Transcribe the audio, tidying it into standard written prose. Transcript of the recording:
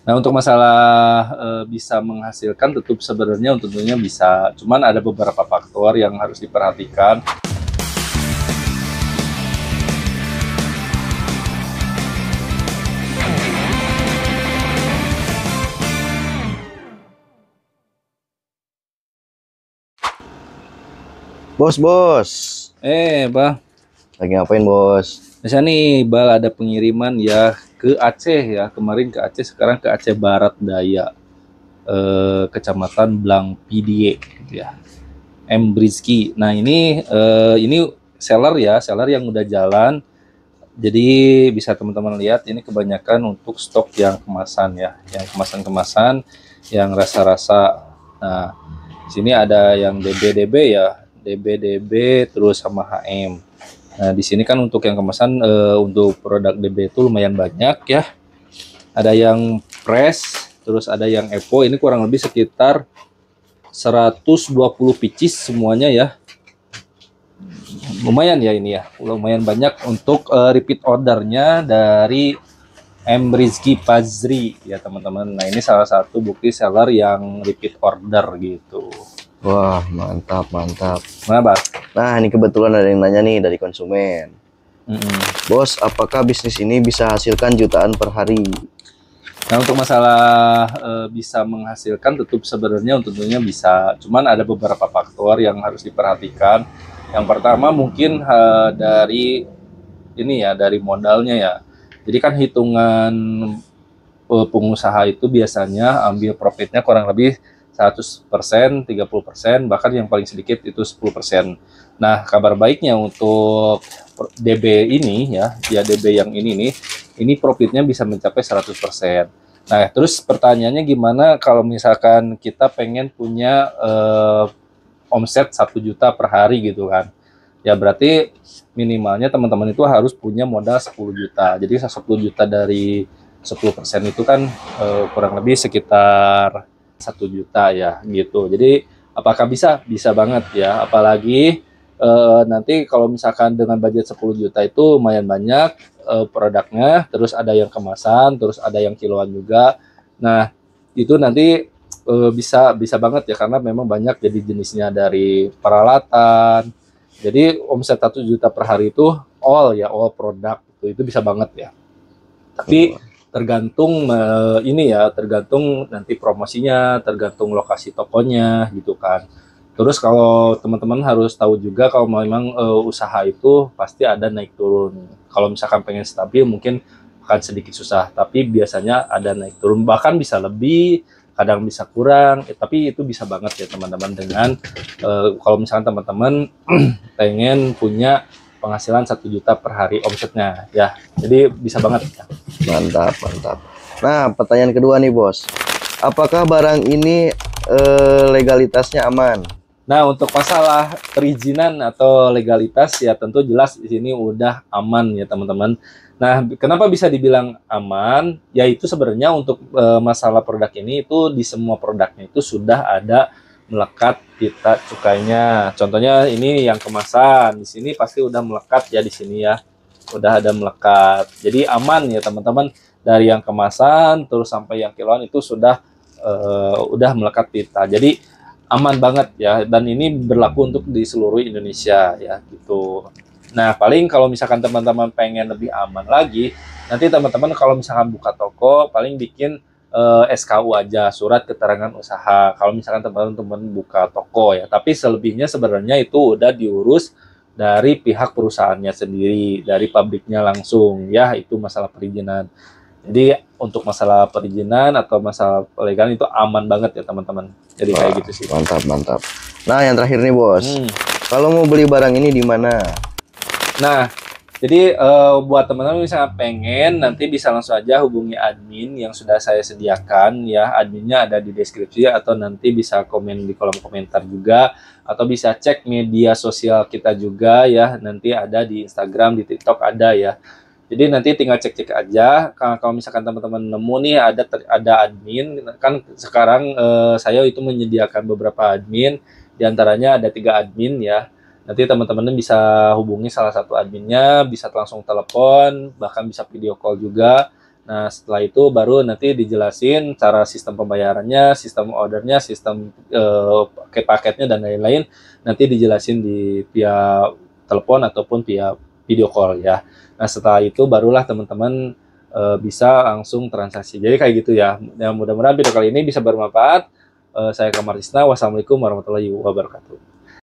Nah, untuk masalah bisa menghasilkan tentunya bisa. Cuman ada beberapa faktor yang harus diperhatikan. Bos, Bang, lagi ngapain bos? biasa nih, Bal ada pengiriman ya ke Aceh ya. Kemarin ke Aceh, sekarang ke Aceh Barat Daya, Kecamatan Blangpidie, gitu ya. M Brizky. Nah ini seller ya, seller yang udah jalan. Jadi bisa teman-teman lihat ini kebanyakan untuk stok yang kemasan ya, yang kemasan-kemasan, yang rasa-rasa. Nah, sini ada yang DB-DB ya, DB-DB terus sama HM. Nah, di sini kan untuk yang kemasan untuk produk DB itu lumayan banyak ya. Ada yang press, terus ada yang Evo. Ini kurang lebih sekitar 120 pieces semuanya ya. Lumayan ya ini ya. Lumayan banyak untuk repeat ordernya dari M Rizky Pazri ya teman-teman. Nah, ini salah satu bukti seller yang repeat order gitu. Wah, mantap, mantap. Nah, Bang. Nah, ini kebetulan ada yang nanya nih dari konsumen. Bos, apakah bisnis ini bisa hasilkan jutaan per hari? Nah, untuk masalah bisa menghasilkan tentunya bisa. Cuman ada beberapa faktor yang harus diperhatikan. Yang pertama mungkin dari ini ya, dari modalnya ya. Jadi kan hitungan pengusaha itu biasanya ambil profitnya kurang lebih 100%, 30%, bahkan yang paling sedikit itu 10%. Nah, kabar baiknya untuk DB ini ya, DB yang ini nih, ini profitnya bisa mencapai 100%. Nah, terus pertanyaannya gimana kalau misalkan kita pengen punya omset 1 juta per hari gitu kan. Ya berarti minimalnya teman-teman itu harus punya modal 10 juta. Jadi 10 juta dari 10% itu kan kurang lebih sekitar 1 juta ya gitu. Jadi apakah bisa? Bisa banget ya. Apalagi nanti kalau misalkan dengan budget 10 juta itu lumayan banyak produknya, terus ada yang kemasan, terus ada yang kiloan juga. Nah, itu nanti bisa bisa banget ya karena memang banyak jadi jenisnya dari peralatan. Jadi omset 1 juta per hari itu all produk itu bisa banget ya. Tapi tergantung ini ya, tergantung nanti promosinya, tergantung lokasi tokonya gitu kan. Terus kalau teman-teman harus tahu juga kalau memang usaha itu pasti ada naik turun. Kalau misalkan pengen stabil mungkin akan sedikit susah, tapi biasanya ada naik turun, bahkan bisa lebih, kadang bisa kurang, tapi itu bisa banget ya teman-teman dengan kalau misalkan teman-teman pengen punya penghasilan 1 juta per hari omsetnya ya. Jadi bisa banget ya. Mantap, mantap. Nah, pertanyaan kedua nih bos. Apakah barang ini legalitasnya aman? Nah, untuk masalah perizinan atau legalitas ya tentu jelas di sini udah aman ya teman-teman. Nah, kenapa bisa dibilang aman? Yaitu sebenarnya untuk masalah produk ini itu di semua produknya itu sudah ada melekat pita cukainya. Contohnya ini yang kemasan, di sini pasti udah melekat ya di sini ya. Udah ada melekat. Jadi aman ya teman-teman, dari yang kemasan terus sampai yang kiloan itu sudah udah melekat pita. Jadi aman banget ya, dan ini berlaku untuk di seluruh Indonesia ya gitu. Nah, paling kalau misalkan teman-teman pengen lebih aman lagi, nanti teman-teman kalau misalkan buka toko paling bikin SKU aja, surat keterangan usaha. Kalau misalkan teman-teman buka toko ya, tapi selebihnya sebenarnya itu udah diurus dari pihak perusahaannya sendiri, dari pabriknya langsung ya, itu masalah perizinan. Jadi untuk masalah perizinan atau masalah legal itu aman banget ya teman-teman. Jadi kayak gitu sih. Mantap, mantap. Nah, yang terakhir nih bos. Kalau mau beli barang ini di mana? Nah, jadi buat teman-teman misalnya pengen, nanti bisa langsung aja hubungi admin yang sudah saya sediakan ya. Adminnya ada di deskripsi atau nanti bisa komen di kolom komentar juga, atau bisa cek media sosial kita juga ya. Nanti ada di Instagram, di TikTok ada ya. Jadi nanti tinggal cek-cek aja. Kalau misalkan teman-teman nemu nih ada admin, kan sekarang saya itu menyediakan beberapa admin, diantaranya ada 3 admin ya. Nanti teman-teman bisa hubungi salah satu adminnya, bisa langsung telepon, bahkan bisa video call juga. Nah, setelah itu baru nanti dijelasin cara sistem pembayarannya, sistem ordernya, sistem paketnya dan lain-lain. Nanti dijelasin di via telepon ataupun via video call ya. Nah, setelah itu barulah teman-teman bisa langsung transaksi. Jadi kayak gitu ya. Ya mudah-mudahan video kali ini bisa bermanfaat. Saya Kamar Tisna. Wassalamualaikum warahmatullahi wabarakatuh.